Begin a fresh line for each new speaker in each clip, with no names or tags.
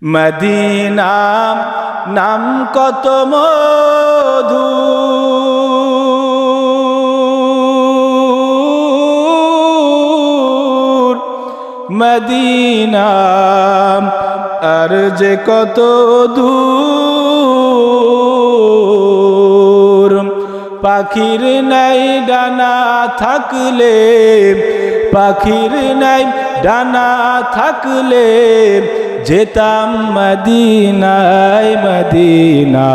Medina নাম কত মধু, Medina আর যে কত দূর। পাখির নাই ডানা থাকলে, পাখির নাই ডানা থাকলে যেতাম মদিনায়, মদিনা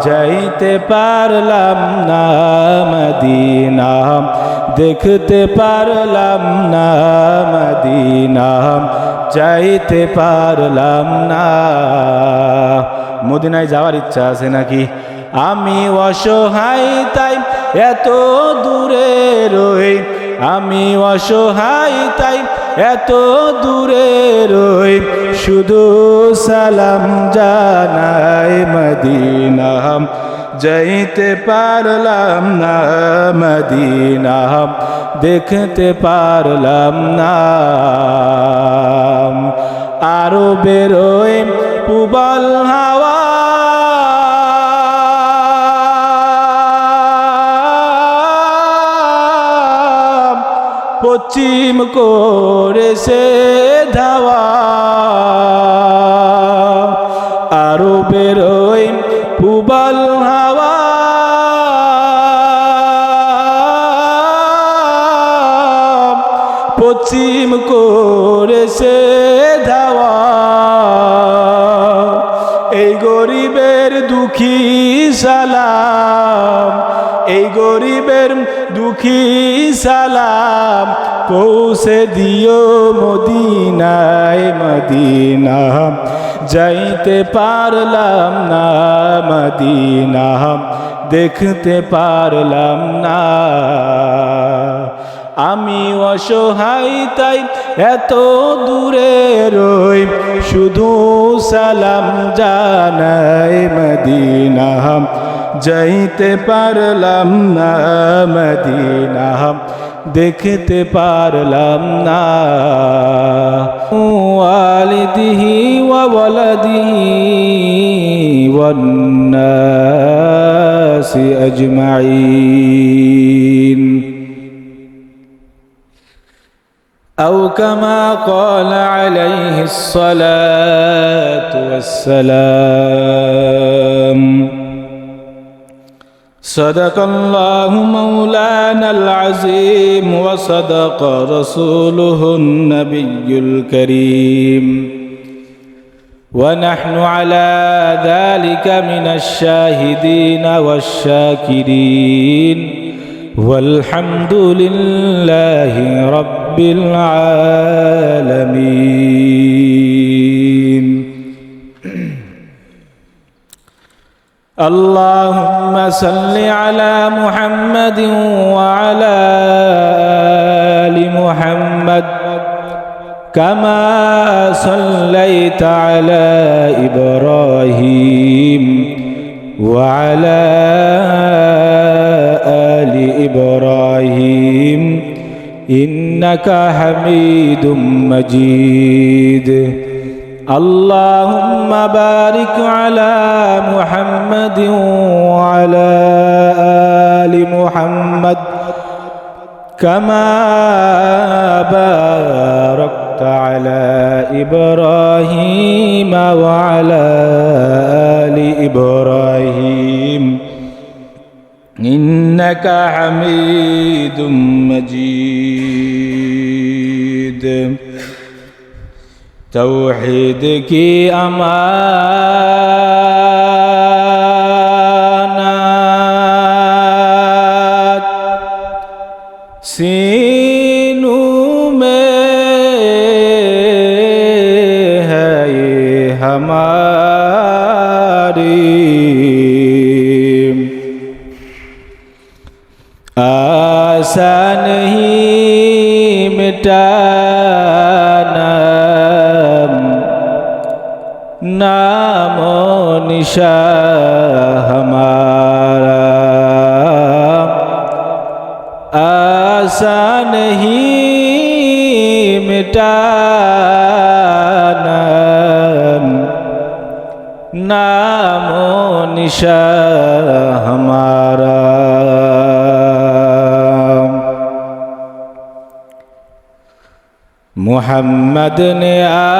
যাইতে পারলাম না, মদিনা দেখতে পারলাম না, মদিনা যাইতে পারলাম না। মদিনায় যাওয়ার ইচ্ছা আছে নাকি? আমি অসহায় তাই এত দূরে রই, আমি অসহায় তাই এত দূরে রই, শুধু সালাম জানাই মদিনা যাইতে পারলাম না, মদিনা দেখতে পারলাম না। আরো বেরোয় পুবাল হাওয়া, পশ্চিম করেছে ধাওয়া, আরো বেরোয় পুবাল হাওয়া, পশ্চিম করেছে ধাওয়া। এই গরিবের দুঃখী সালাম, এই গরিবের দুঃখী সালাম পৌঁছে দিও মদিনায়, মদিনা যাইতে পারলাম না, মদিনা দেখতে পারলাম না। আমি অসহায় তাই এত দূরে রই, শুধু সালাম জানাই মদিনা যাইতে পারলাম না, মদিনা দেখতে পারলাম না। ওয়ালিদিহি ওয়া ওয়ালাদিহি ওয়ান নাসি আজমাইন। أو كما قال عليه الصلاة والسلام. صدق الله مولانا العظيم وصدق رسوله النبي الكريم، ونحن على ذلك من الشاهدين والشاكرين، والحمد لله رب العالمين. اللهم صل على محمد وعلى آل محمد كما صليت على إبراهيم وعلى آل إبراهيم إنك حميد مجيد. اللهم بارك على محمد وعلى آل محمد كما باركت على إبراهيم وعلى آل إبراهيم إنك حميد مجيد. तौहीद की अमानत सीनों में है ये हमारी, आसान नहीं मिटाना नामो निशा हमारा, आसान नहीं मिटाना नामो निशा हमारा। मुहम्मद ने आकर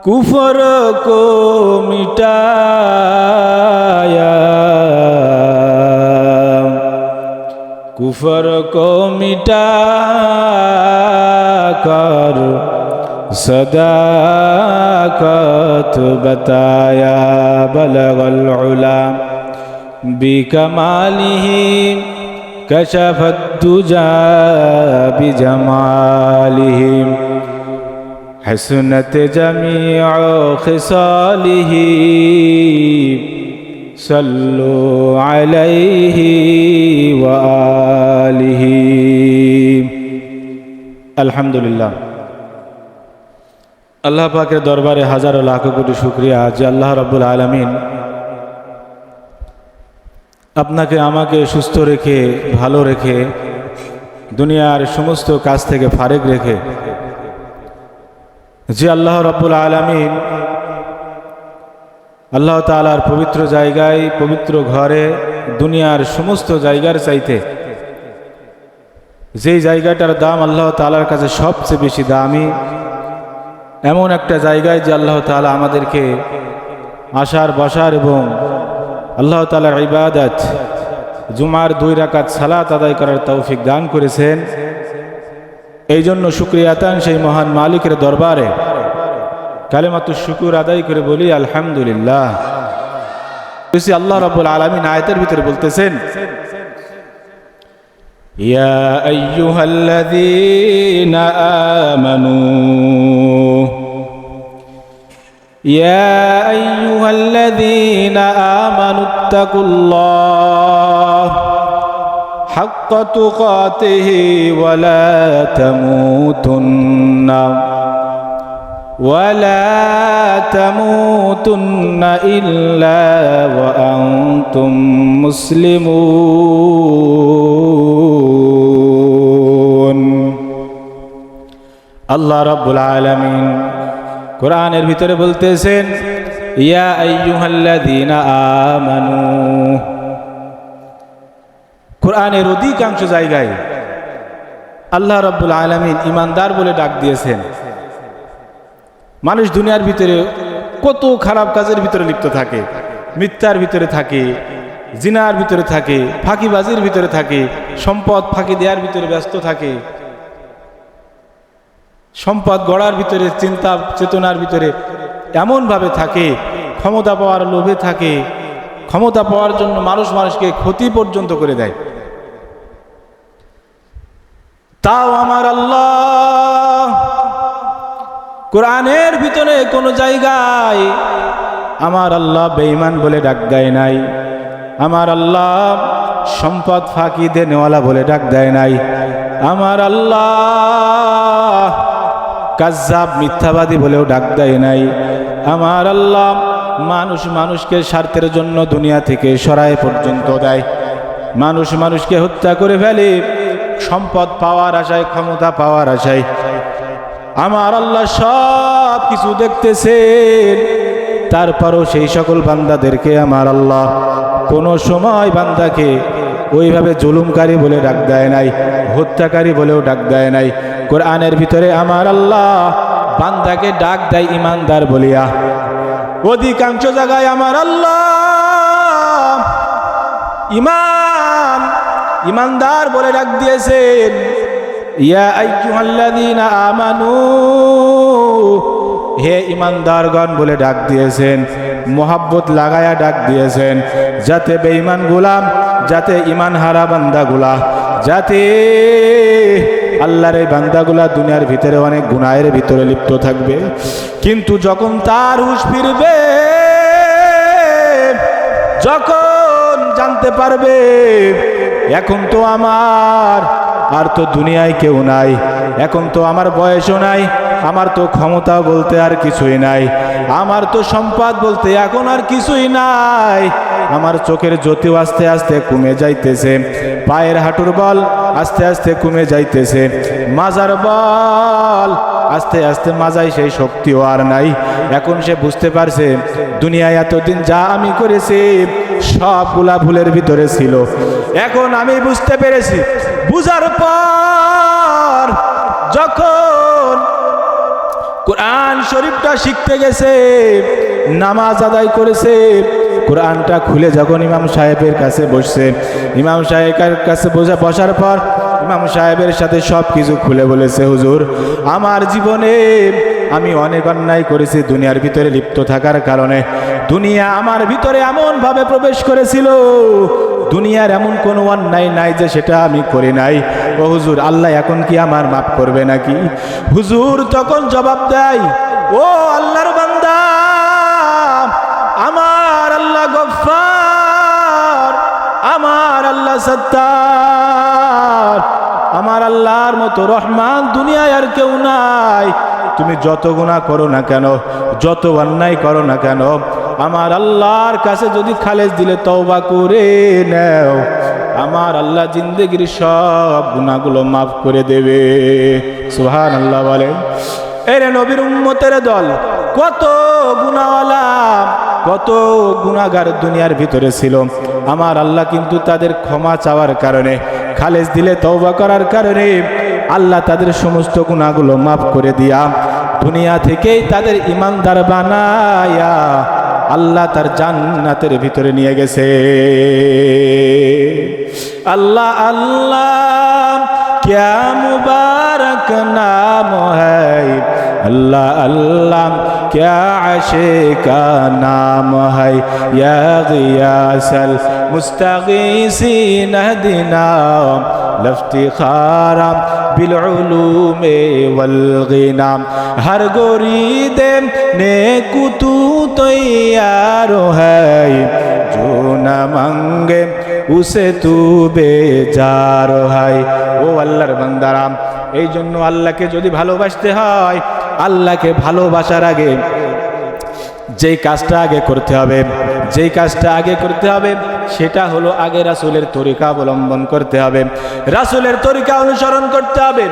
कुफर को मिटाया, कुफर को मिटाकर सदाकत बताया। बलगल उला बिकमालिही कशफत दुजा बिजमालिही हसनत जमीअ खिसालिही सल्लु अलैहि व आलिहि। अल्हम्दुलिल्लाह। अल्लाह पाकेर दरबारे हजारो लाखों कोटी शुक्रिया जे अल्लाह रब्बुल आलमीन আপনাকে আমাকে সুস্থ রেখে ভালো রেখে দুনিয়ার সমস্ত কাজ থেকে ফারেক রেখে, যে আল্লাহ রব্বুল আলামিন আল্লাহ তাআলার পবিত্র জায়গায় পবিত্র ঘরে দুনিয়ার সমস্ত জায়গার চাইতে যেই জায়গাটার দাম আল্লাহ তাআলার কাছে সবচেয়ে বেশি দামি, এমন একটা জায়গায় যে আল্লাহ তাআলা আমাদেরকে আসার বসার এবং আল্লাহ তাআলার ইবাদত জুমার 2 রাকাত সালাত আদায় করার তৌফিক দান করেছেন। এই জন্য শুকরিয়া তান সেই মহান মালিকের দরবারে কালেমাতুশ শুকুর আদায় করে বলি আলহামদুলিল্লাহ। আল্লাহ রাব্বুল আলামিন আয়াতের ভিতরে বলতেছেন, ইয়া আইয়ুহাল্লাযীনা আমানু يا أيها الذين آمنوا اتقوا الله حق تقاته ولا تموتن إلا وأنتم مسلمون। الله رب العالمين কোরআনের ভিতরে বলতেছেন, ইয়া আইয়ুহাল্লাযীনা আমানু। কোরআনের অধিকাংশ জায়গায় আল্লাহ রাব্বুল আলামিন ঈমানদার বলে ডাক দিয়েছেন। মানুষ দুনিয়ার ভিতরে কত খারাপ কাজের ভিতরে লিপ্ত থাকে, মিথ্যার ভিতরে থাকে, জিনার ভিতরে থাকে, ফাঁকিবাজির ভিতরে থাকে, সম্পদ ফাঁকি দেওয়ার ভিতরে ব্যস্ত থাকে, সম্পদ গড়ার ভিতরে চিন্তা চেতনার ভিতরে এমনভাবে থাকে, ক্ষমতা পাওয়ার লোভে থাকে, ক্ষমতা পাওয়ার জন্য মানুষকে ক্ষতি পর্যন্ত করে দেয়। তাও আমার আল্লাহ কোরআনের ভিতরে কোন জায়গায় আমার আল্লাহ বেঈমান বলে ডাক দেয় নাই, আমার আল্লাহ সম্পদ ফাঁকি দেনেওয়ালা বলে ডাক দেয় নাই, আমার আল্লাহ কাজ্জাব মিথ্যাবাদী বলেও ডাক দেয় নাই, আমার আল্লাহ মানুষকে স্বার্থের জন্য দুনিয়া থেকে সরায় পর্যন্ত দেয়, মানুষকে হত্যা করে ফেলে সম্পদ পাওয়ার আশায়, ক্ষমতা পাওয়ার আশায়। আমার আল্লাহ সব কিছু দেখতেছেন, তারপরও সেই সকল বান্দাদেরকে আমার আল্লাহ কোনো সময় বান্দাকে ওইভাবে জুলুমকারী বলে ডাক দেয় নাই, হত্যাকারী বলেও ডাক দেয় নাই। কোরআনের ভিতরে আমার আল্লাহ বান্দাকে ডাক দেয় ঈমানদার বলিয়া। অধিকাংশ জায়গায় আমার আল্লাহ ঈমানদার বলে ডাক দিয়েছেন। ইয়া আইয়ুহাল্লাযীনা আমানু, হে ঈমানদারগণ বলে ডাক দিয়েছেন, মোহাব্বত লাগায়া ডাক দিয়েছেন, যাতে বেঈমান গোলাম, যাতে ঈমান হারা বান্দাগুলা, যাতে আল্লাহর এই বান্দাগুলা দুনিয়ার ভিতরে অনেক গুনাহের ভিতরে লিপ্ত থাকবে, কিন্তু যখন তার হুঁশ ফিরবে, যখন জানতে পারবে এখন তো আমার আর তো দুনিয়ায় কেউ নাই, এখন তো আমার বয়সও নাই, আমার তো ক্ষমতা বলতে আর কিছুই নাই, আমার তো সম্পদ বলতে এখন আর কিছুই নাই, আমার চোখের জ্যোতিও আস্তে আস্তে কমে যাইতেছে, পায়ের হাঁটুর বল আস্তে আস্তে কমে যাইতেছে, মাজার বল আস্তে আস্তে মাজায় সেই শক্তিও আর নাই। এখন সে বুঝতে পারছে দুনিয়ায় এতদিন যা আমি করেছি সবগুলা ভুলের ভিতরে ছিল। এখন আমি বুঝতে পেরেছি। বুঝার পর যখন কোরআন শরীফটা শিখতে গেছে, নামাজ আদায় করেছে, কোরআনটা খুলে যখন ইমাম সাহেবের কাছে বসছে, ইমাম সাহেবের কাছে বসার পর ইমাম সাহেবের সাথে সব কিছু খুলে বলেছে, হুজুর আমার জীবনে আমি অনেক অন্যায় করেছি দুনিয়ার ভিতরে লিপ্ত থাকার কারণে। দুনিয়া আমার ভিতরে এমনভাবে প্রবেশ করেছিল, দুনিয়ার এমন কোনো অন্যায় নাই যে সেটা আমি করি নাই। ও হুজুর, আল্লাহ এখন কি আমার মাফ করবে নাকি? হুজুর তখন জবাব দেয়, ও আল্লাহর বান্দা, আমার আল্লাহ গফফার, আমার আল্লাহ সত্তার, আমার আল্লাহর মতো রহমান দুনিয়ায় আর কেউ নাই। তুমি যত গুনাহ করো না কেন, যত অন্যায় করো না কেন, আমার আল্লাহর কাছে যদি খালেস দিলে তওবা করে নাও, আমার আল্লাহ জিন্দেগির সব গুনাহগুলো মাফ করে দেবে। সুবহানাল্লাহ বলেন। এরে নবীর উম্মতের দল, কত গুনাহওয়ালা, কত গুনাহগার দুনিয়ার ভিতরে ছিল। আমার আল্লাহ কিন্তু তাদের ক্ষমা চাওয়ার কারণে, খালেস দিলে তওবা করার কারণে আল্লাহ তাদের সমস্ত গুনাহগুলো মাফ করে দিয়া দুনিয়া থেকেই তাদের ইমানদার বানায়া আল্লাহ তার জান্নাতের ভিতরে নিয়ে গেছে। আল্লাহ আল্লাহ क्या मुबारक नाम है, अल्लाह अल्लाह क्या आशे का नाम है, या गियासल मुस्तगीसीन हदीना लफ्तिखारा बिलउलूमे वलगिना, हर गोरीदे नेकुतु तैयार है, जो न मांगे उसे तू बेजार है। ও আল্লাহর বান্দারা, এই জন্য আল্লাহকে যদি ভালোবাসতে হয়, আল্লাহকে ভালোবাসার আগে যেই কাজটা আগে করতে হবে, যেই কাজটা আগে করতে হবে সেটা হলো আগে রাসূলের তরিকা অবলম্বন করতে হবে, রাসূলের তরিকা অনুসরণ করতে হবে,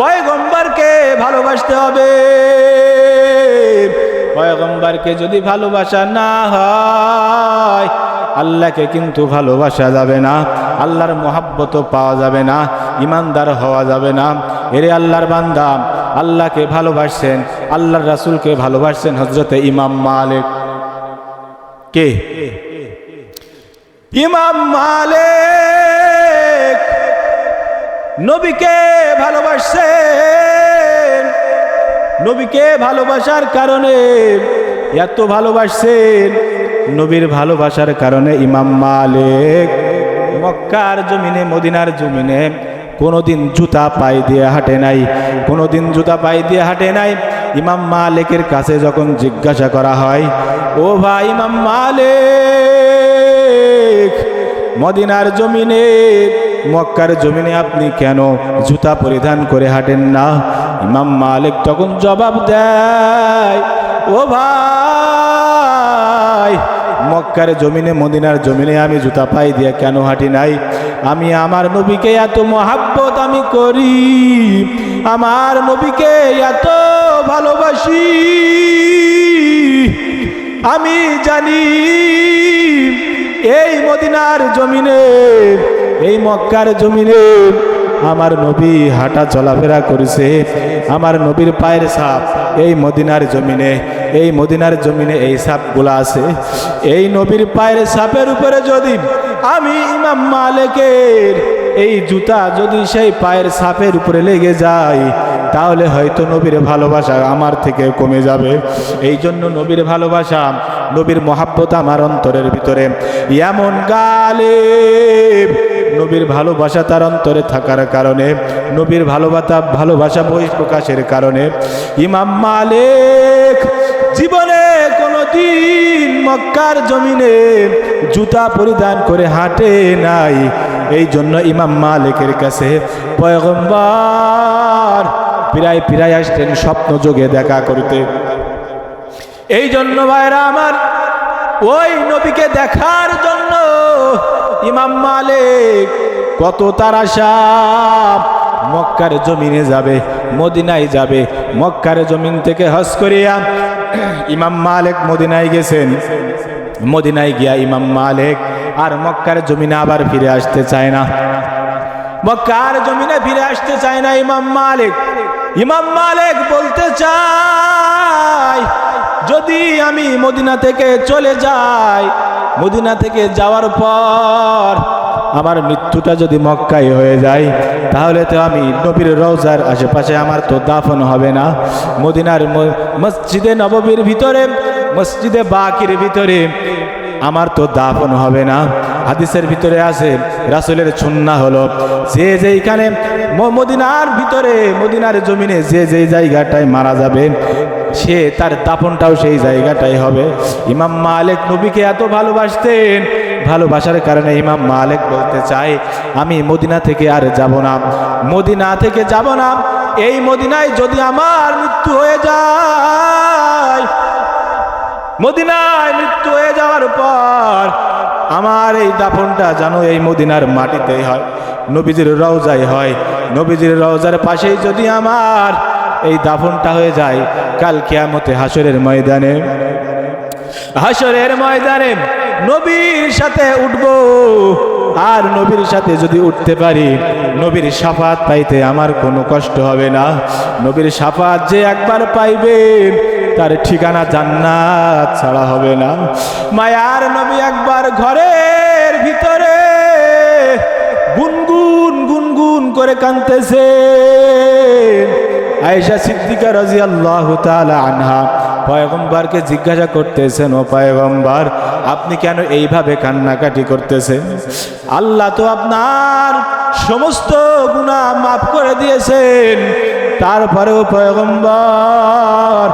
পয়গম্বরকে ভালোবাসতে হবে। পয়গম্বরকে যদি ভালোবাসা না হয়, আল্লাহকে কিন্তু ভালোবাসা যাবে না, আল্লাহর মহাব্বত পাওয়া যাবে না, ইমানদার হওয়া যাবে না। এরে আল্লাহর বান্দা, আল্লাহকে ভালোবাসছেন, আল্লাহর রাসূলকে ভালোবাসছেন হযরতে ইমাম মালিক। কে? ইমাম মালিক নবীকে ভালোবাসছেন। নবীকে ভালোবাসার কারণে এত ভালোবাসছেন, নবীর ভালোবাসার কারণে ইমাম মালিক মক্কার জমিনে, মদিনার জমিনে কোনোদিন জুতা পায়ে দিয়ে হাঁটে নাই, কোনোদিন জুতা পায়ে দিয়ে হাঁটে নাই। ইমাম মালিকের কাছে যখন জিজ্ঞাসা করা হয়, ও ভাই ইমাম মালিক, মদিনার জমিনে, মক্কার জমিনে আপনি কেন জুতা পরিধান করে হাঁটেন না? ইমাম মালিক তখন জবাব দেয়, ও ভাই, মক্কার জমিনে, মদিনার জমিনে আমি জুতা পায়ে দিয়ে কেন হাঁটি নাই? আমি আমার নবীকে এত মহাব্বত আমি করি, আমার নবীকে এত ভালোবাসি, আমি জানি এই মদিনার জমিনে, এই মক্কার জমিনে আমার নবী হাঁটা চলাফেরা করেছে, আমার নবীর পায়ের ছাপ এই মদিনার জমিনে, এই মদিনার জমিনে এই ছাপগুলো আছে। এই নবীর পায়ের ছাপের উপরে যদি আমি ইমাম মালিকের এই জুতা যদি সেই পায়ের ছাপের উপরে লেগে যায়, তাহলে হয়তো নবীর ভালোবাসা আমার থেকে কমে যাবে। এই জন্য নবীর ভালোবাসা, নবীর মহাব্বত আমার অন্তরের ভিতরে এমন গালিব, নবীর ভালোবাসা তার অন্তরে থাকার কারণে, নবীর ভালোবাসা বহিঃপ্রকাশের কারণে ইমাম মালিক জীবনে কোনোদিন মক্কার জমিনে জুতা পরিধান করে হাঁটে নাই। এই জন্য ইমাম মালিকের কাছে পয়গম্বর প্রায় প্রায় আসতেন স্বপ্ন যোগে দেখা করতে। এই জন্য ভাইরা আমার, ওই নবীকে দেখার জন্য ইমাম মালিক কত তার আশা, মক্কার জমিনে যাবে, মদিনায় যাবে। মক্কার জমিন থেকে হজ করিয়া ইমাম মালিক মদিনায় গেছেন। মদিনায় গিয়া ইমাম মালিক আর মক্কার জমিনে আবার ফিরে আসতে চায় না। মক্কার জমিনে ফিরে আসতে চায় না ইমাম মালিক। ইমাম মালিক বলতে চায়, যদি আমি মদিনা থেকে চলে যাই, মদিনা থেকে যাওয়ার পর আমার মৃত্যুটা যদি মক্কায় হয়ে যায়, তাহলে তো আমি নবীর রওজার আশেপাশে আমার তো দাফন হবে না। মদিনার মসজিদে নববীর ভিতরে, মসজিদে বাকির ভিতরে আমার তো দাফন হবে না। হাদিসের ভিতরে আছে, রাসূলের সুন্নাহ হলো যে যেইখানে মদিনার ভিতরে, মদিনার জমিনে যে যেই জায়গাটায় মারা যাবে, সে তার দাফনটাও সেই জায়গাটাই হবে। ইমাম মালিক নবীকে এত ভালোবাসতেন, ভালোবাসার কারণে ইমাম মালিক বলতে চায়, আমি মদিনা থেকে আর যাব না, মদিনা থেকে যাব না। এই মদিনায় যদি আমার মৃত্যু হয়ে যায়, মদিনায় মৃত্যু হয়ে যাওয়ার পর আমার এই দাফনটা যেন এই মদিনার মাটিতেই হয়, নবীজির রওজায় হয়। নবীজির রওজার পাশেই যদি আমার এই দাফনটা হয়ে যায়, কাল কিয়ামতে হাসরের ময়দানে, হাসরের ময়দানে নবীর সাথে উঠব। আর নবীর সাথে যদি উঠতে পারি, নবীর শাফাত পাইতে আমার কোনো কষ্ট হবে না। নবীর শাফাত যে একবার পাইবে, তার ঠিকানা জান্নাত ছাড়া হবে না। মায়ার নবী একবার ঘরের ভিতরে গুনগুন গুনগুন করে কাঁদতেছে। আয়েশা সিদ্দিকা রাদিয়াল্লাহু তাআলা আনহা পয়গম্বরকে জিজ্ঞাসা করতেছেন, ও পয়গম্বর, আপনি কেন এইভাবে কান্নাকাটি করতেছেন? আল্লাহ তো আপনার সমস্ত গুনাহ মাফ করে দিয়েছেন, তারপরেও পয়গম্বর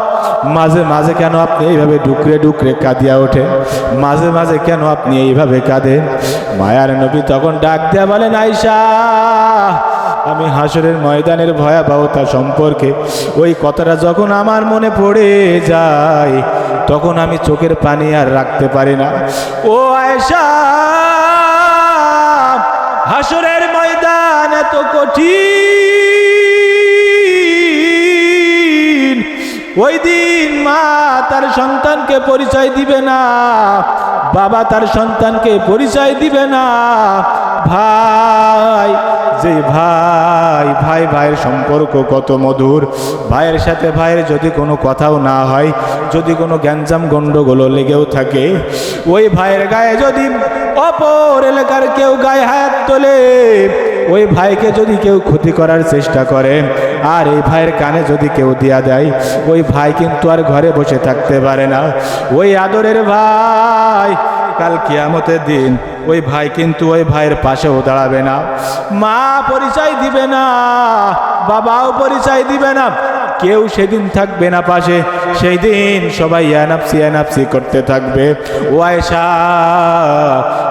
মাঝে মাঝে কেন আপনি এইভাবে ডুকরে ডুকরে কাঁদিয়া ওঠেন? মাঝে মাঝে কেন আপনি এইভাবে কাঁদেন? মায়ার নবী তখন ডাক দেয়া বলেন, আয়েশা, আমি হাসরের ময়দানের ভয়াবহতা সম্পর্কে ওই কথাটা যখন আমার মনে পড়ে যায়, তখন আমি চোখের পানি আর রাখতে পারি না। ও আয়েশা, হাসরের ময়দান এত কঠিন, ওই দিন মা তার সন্তানকে পরিচয় দিবে না, বাবা তার সন্তানকে পরিচয় দিবে না। ভাই, যে ভাই ভাই ভাইয়ের সম্পর্ক কত মধুর, ভাইয়ের সাথে ভাইয়ের যদি কোনো কথাও না হয়, যদি কোনো গ্যাঞ্জাম গন্ডগোল লেগেও থাকে, ওই ভাইয়ের গায়ে যদি অপর এলাকার কেউ গায়ে হাত তোলে, ওই ভাইকে যদি কেউ ক্ষতি করার চেষ্টা করে, আর এই ভাইয়ের কানে যদি কেউ দিয়া দেয়, ওই ভাই কিন্তু আর ঘরে বসে থাকতে পারে না। ওই আদরের ভাই কাল কিয়ামতের দিন ওই ভাই কিন্তু ওই ভাইয়ের পাশেও দাঁড়াবে না। মা পরিচয় দিবে না, বাবাও পরিচয় দিবে না, কেউ সেদিন থাকবে না পাশে। সেই দিন সবাই ইয়ানাফসি ইয়ানাফসি করতে থাকবে। ও আয়েশা,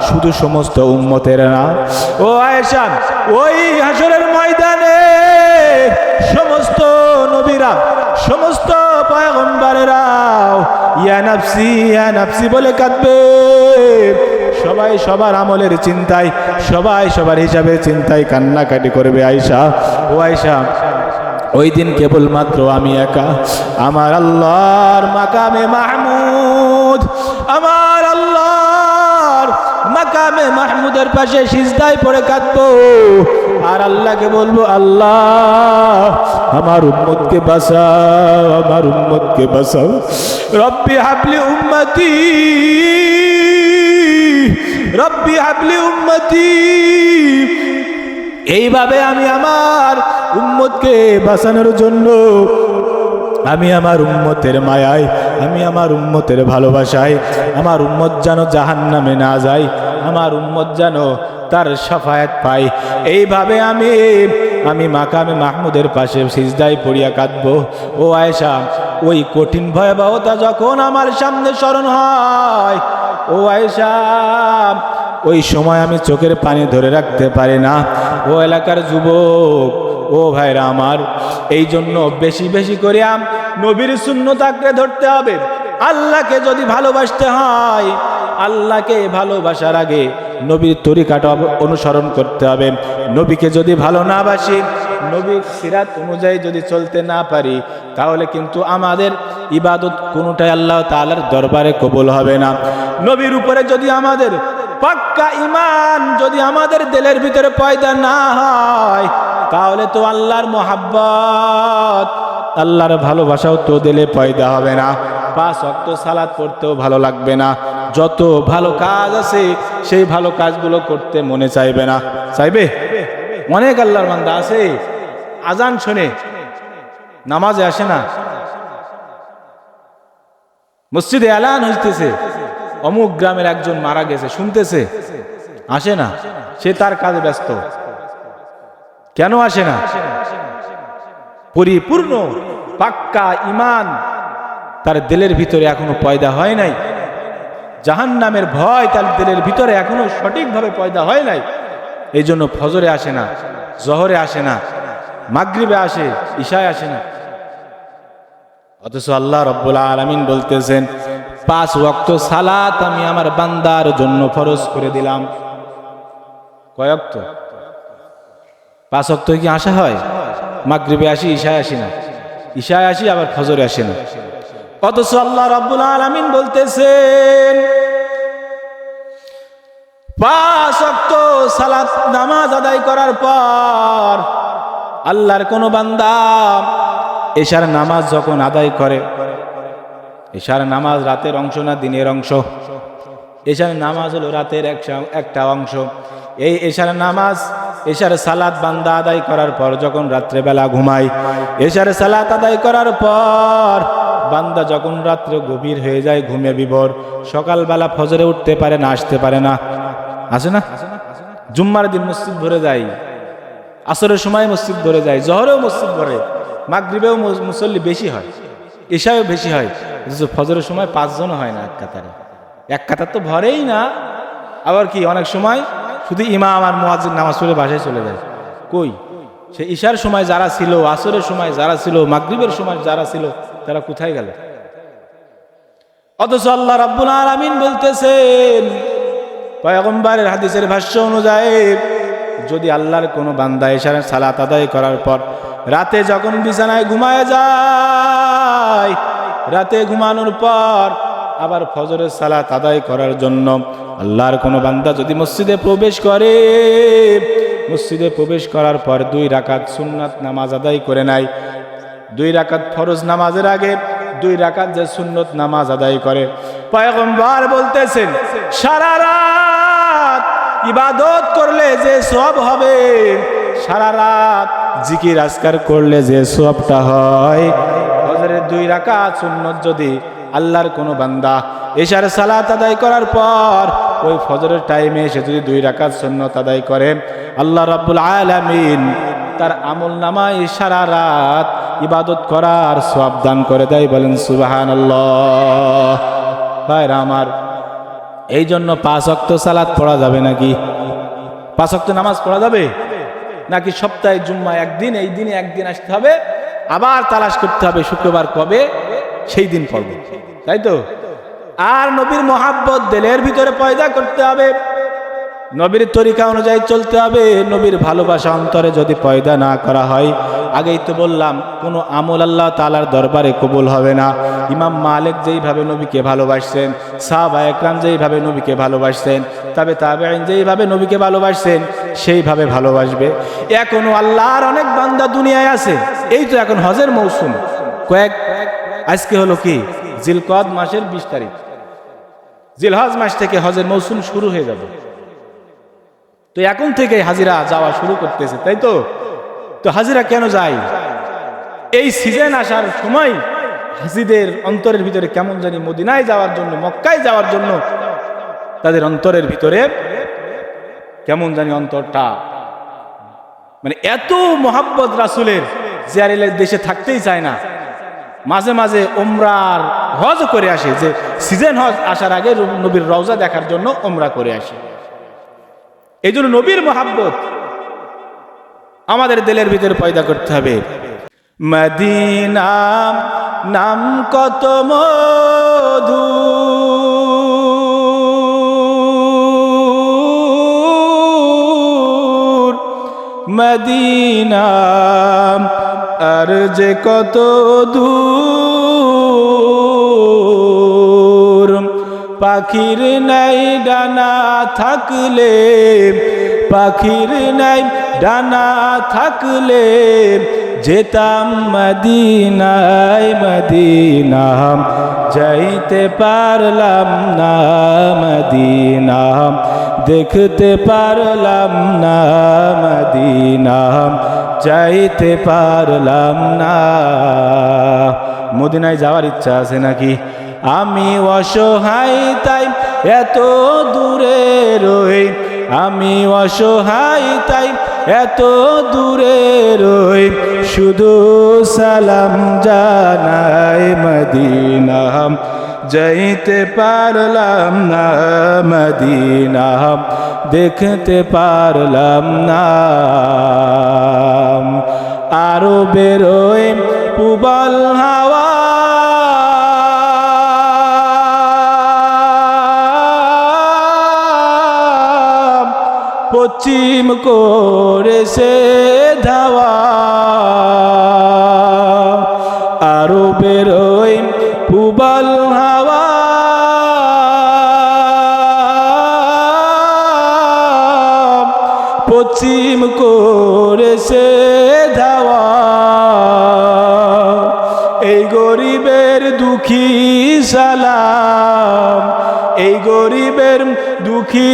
শুধু সমস্ত উম্মতের না, ও আয়েশা, ওই হাসরের ময়দানে সমস্ত নবীরা, সমস্ত পয়গম্বরেরাও ইয়ানাফসি ইয়ানাফসি বলে কাঁদবে। সবাই সবার আমলের চিন্তায়, সবাই সবার হিসাবের চিন্তায় কান্নাকাটি করবে। আয়েশা, ও আয়েশা, ওই দিন কেবলমাত্র আমি একা আমার আল্লাহর মাকামে মাহমুদ, আমার আল্লাহর মাকামে মাহমুদের পাশে সিজদায় পড়ে কাঁদবো আর আল্লাহকে বলবো, আল্লাহ আমার উম্মতকে বাঁচাও, আমার উম্মতকে বাঁচাও। রব্বি হাবলি উম্মতি, রব্বি হাবলি উম্মতি। এইভাবে আমি আমার উম্মতকে বাঁচানোর জন্য, আমি আমার উম্মতের মায়ায়, আমি আমার উম্মতের ভালোবাসায়, আমার উম্মত যেন জাহান্নামে না যায়, আমার উম্মত যেন তার শাফায়াত পায়, এইভাবে আমি মাকামে মাহমুদের পাশে সিজদায় পড়িয়া কাঁদবো। ও আয়েশা, ওই কঠিন ভয়াবহতা যখন আমার সামনে স্মরণ হয়, ও আয়েশা, ওই সময় আমি চোখের পানি ধরে রাখতে পারি না। ও এলাকার যুবক, ও ভাইরা আমার, এই জন্য বেশি বেশি করে নবীর সুন্নাত আঁকড়ে ধরতে হবে। আল্লাহকে যদি ভালোবাসতে হয়, আল্লাহকে ভালোবাসার আগে নবীর তরিকাটা অনুসরণ করতে হবে। নবীকে যদি ভালো না বাসি, নবীর সিরাত অনুযায়ী যদি চলতে না পারি তাহলে কিন্তু আমাদের ইবাদত কোনোটাই আল্লাহ তাআলার দরবারে কবুল হবে না। নবীর উপরে যদি আমাদের পাক্কা ঈমান যদি আমাদের দিলের ভিতরে পয়দা না হয় তাহলে তো আল্লাহর মোহাব্বত আল্লাহর ভালোবাসাও তো দিলে পয়দা হবে না। 5 ওয়াক্ত সালাত পড়তেও ভালো লাগবে না। যত ভালো কাজ আছে সেই ভালো কাজগুলো করতে মনে চাইবে না। চাইবে? অনেক আল্লাহর বান্দা আছে আজান শুনে নামাজে আসে না, মসজিদে এলান হইতেছে অমুক গ্রামের একজন মারা গেছে শুনতেছে, আসে না, সে তার কাজে ব্যস্ত। কেন আসে না? পরিপূর্ণ পাক্কা ঈমান তার দিলের ভিতরে এখনো পয়দা হয় নাই। জাহান্নামের ভয় তার দিলের ভিতরে এখনো সঠিকভাবে পয়দা হয় নাই। এই জন্য ফজরে আসে না, জহরে আসে না, মাগরিবে আসে, ইশায় আসে না। অথচ আল্লাহ রাব্বুল আলামিন বলতেছেন 5 ওয়াক্ত সালাত আমি আমার বান্দার জন্য ফরজ করে দিলাম। কয় ওয়াক্ত? 5 ওয়াক্ত কি আসা হয়? মাগরিবে আসি, ইশায় আসি না, ইশায় আসি আবার ফজরে আসে না। অথচ আল্লাহ রাব্বুল আলামিন বলতেছেন 5 ওয়াক্ত সালাত নামাজ আদায় করার পর আল্লাহর কোন বান্দা এশার নামাজ যখন আদায় করে, এশার নামাজ রাতের অংশ না দিনের অংশ? এশার নামাজ হলো রাতের একটা অংশ। এই এশার নামাজ, এশার সালাত বান্দা আদায় করার পর যখন রাত্রেবেলা ঘুমায়, এশার সালাত আদায় করার পর বান্দা যখন রাত্রে গভীর হয়ে যায়, ঘুমে বিভোর, সকালবেলা ফজরে উঠতে পারে না, আসতে পারে না, আসে না? জুম্মার দিন মসজিদ ভরে যায়, আসরের সময় মসজিদ ভরে যায়, জহরেও মসজিদ ভরে, মাগরিবেও মুসল্লি বেশি হয়, ইশায়ও বেশি হয়। ফজরের সময় 5 জন হয় না এক কাতারে, এক কাতার তো ভরেই না। আবার কি অনেক সময় শুধু ইমাম আর মুয়াজ্জিন নামাজ পড়ে বাসায় চলে যায়। কই সে ইশার সময় যারা ছিল, আসরের সময় যারা ছিল, মাগরিবের সময় যারা ছিল, তারা কোথায় গেল? অথচ আল্লাহ রাব্বুল আলামিন বলতেছেন পয়গম্বরের হাদিসের ভাষ্য অনুযায়ী যদি আল্লাহর কোনো বান্দা এশার সালাত আদায় করার পর রাতে যখন বিছানায় ঘুমায় যায়, রাতে ঘুমানোর পর আবার ফজরের সালাত আদায় করার জন্য আল্লাহর কোনো বান্দা যদি মসজিদে প্রবেশ করে, মসজিদে প্রবেশ করার পর 2 রাকাত সুন্নাত নামাজ আদায় করে নাই, 2 রাকাত ফরজ নামাজের আগে 2 রাকাত যে সুন্নত নামাজ আদায় করে, পয়গম্বর বলতেছেন সারা রাত ইবাদত করলে যে সওয়াব হবে, সারা রাত জিকির আজকার করলে যে সওয়াবটা হয়, ফজরের 2 রাকাত সুন্নত যদি আল্লাহর কোনো বান্দা এশার সালাত আদায় করার পর ওই ফজরের টাইমে এসে যদি 2 রাকাত সুন্নত আদায় করে, আল্লাহ রাব্বুল আলামিন তার আমল নামায় সারা রাত ইবাদত করার সওয়াব দান করে দেয়। বলেন সুবহানাল্লাহ। ভাইরা আমার, এই জন্য 5 ওয়াক্ত সালাত পড়া যাবে নাকি? 5 ওয়াক্ত নামাজ পড়া যাবে নাকি সপ্তাহে জুম্মা একদিন, এই দিনে একদিন আসতে হবে, আবার তালাশ করতে হবে শুক্রবার কবে, সেই দিন পড়বে, তাই তো? আর নবীর মহাব্বত দিলের ভিতরে পয়দা করতে হবে, নবীর তরিকা অনুযায়ী চলতে হবে। নবীর ভালোবাসা অন্তরে যদি পয়দা না করা হয়, আগেই তো বললাম কোনো আমল আল্লাহ তাআলার দরবারে কবুল হবে না। ইমাম মালিক যেইভাবে নবীকে ভালোবাসছেন, সাহাবায়ে একরাম যেইভাবে নবীকে ভালোবাসছেন, তাবেঈন যেইভাবে নবীকে ভালোবাসছেন, সেইভাবে ভালোবাসবে। এখনো আল্লাহর অনেক বান্দা দুনিয়ায় আছে। এই তো এখন হজের মৌসুম, আজকে হলো কি জিলকদ মাসের 20 তারিখ, জিলহজ মাস থেকে হজের মৌসুম শুরু হয়ে যাবে। তো এখন থেকে হাজিরা যাওয়া শুরু করতেছে, তাই তো? তো হাজিরা কেন যায়? এই সিজন আসার সময় হাজিদের অন্তরের ভিতরে কেমন জানি মদিনায় যাওয়ার জন্য, মক্কায় যাওয়ার জন্য তাদের অন্তরের ভিতরে কেমন জানি অন্তরটা, মানে এত মোহাব্বত রাসূলের, জিয়ারের দেশে থাকতেই চায় না। মাঝে মাঝে উমরার হজ করে আসে, যে সিজন হজ আসার আগে নবীর রওজা দেখার জন্য উমরা করে আসে। এই জন্য নবীর মোহাব্বত আমাদের দিলের ভিতরে পয়দা করতে হবে। মদিনা নাম কত মধু, মদিনা আর যে কত দূর পাখির নাই ডানা থাকলে পাখির নাই ডানা থাকলে যেতাম মদিনায় মদিনা যাইতে পারলাম না মদিনা দেখতে পারলাম না মদিনা যাইতে পারলাম না। মদিনায় যাওয়ার ইচ্ছা আছে নাকি? আমি অসহায় তাই এত দূরে রই আমি অসহায় তাই এত দূরে রই শুধু সালাম জানাই মদিনা যাইতে পারলাম না মদিনা দেখতে পারলাম না। আরো বেরোয় পুবাল হাওয়া পশ্চিম করেছে ধাওয়া আরো বেরোয় পুবাল হাওয়া পশ্চিম করেছে ধাওয়া এই গরিবের দুঃখী সালাম এই গরিবের দুঃখী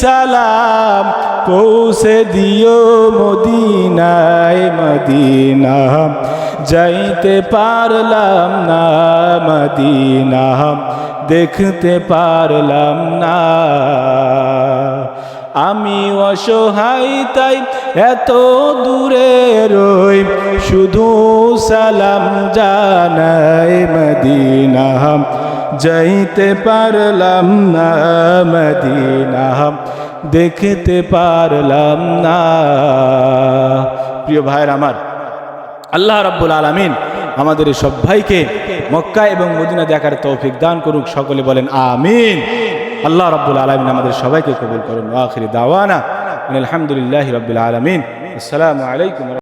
সালাম পৌঁছে দিও মদিনায় মদিনা যাইতে পারলাম না মদিনা দেখতে পারলাম না। আমি অসহায় তাই এত দূরে রই শুধু সালাম জানাই মদিনা যাইতে পারলাম না মদিনা দেখতে পারলাম না। প্রিয় ভাইরা আমার, আল্লাহ রাব্বুল আলামিন আমাদের সব ভাইকে মক্কা এবং মদিনা দেখার তৌফিক দান করুক। সকলে বলেন আমিন। আল্লাহ রাব্বুল আলামিন আমাদের সবাইকে কবুল করুন। আখিরি দাওয়ানা আলহামদুলিল্লাহি রাব্বিল আলামিন। আসসালামু আলাইকুম।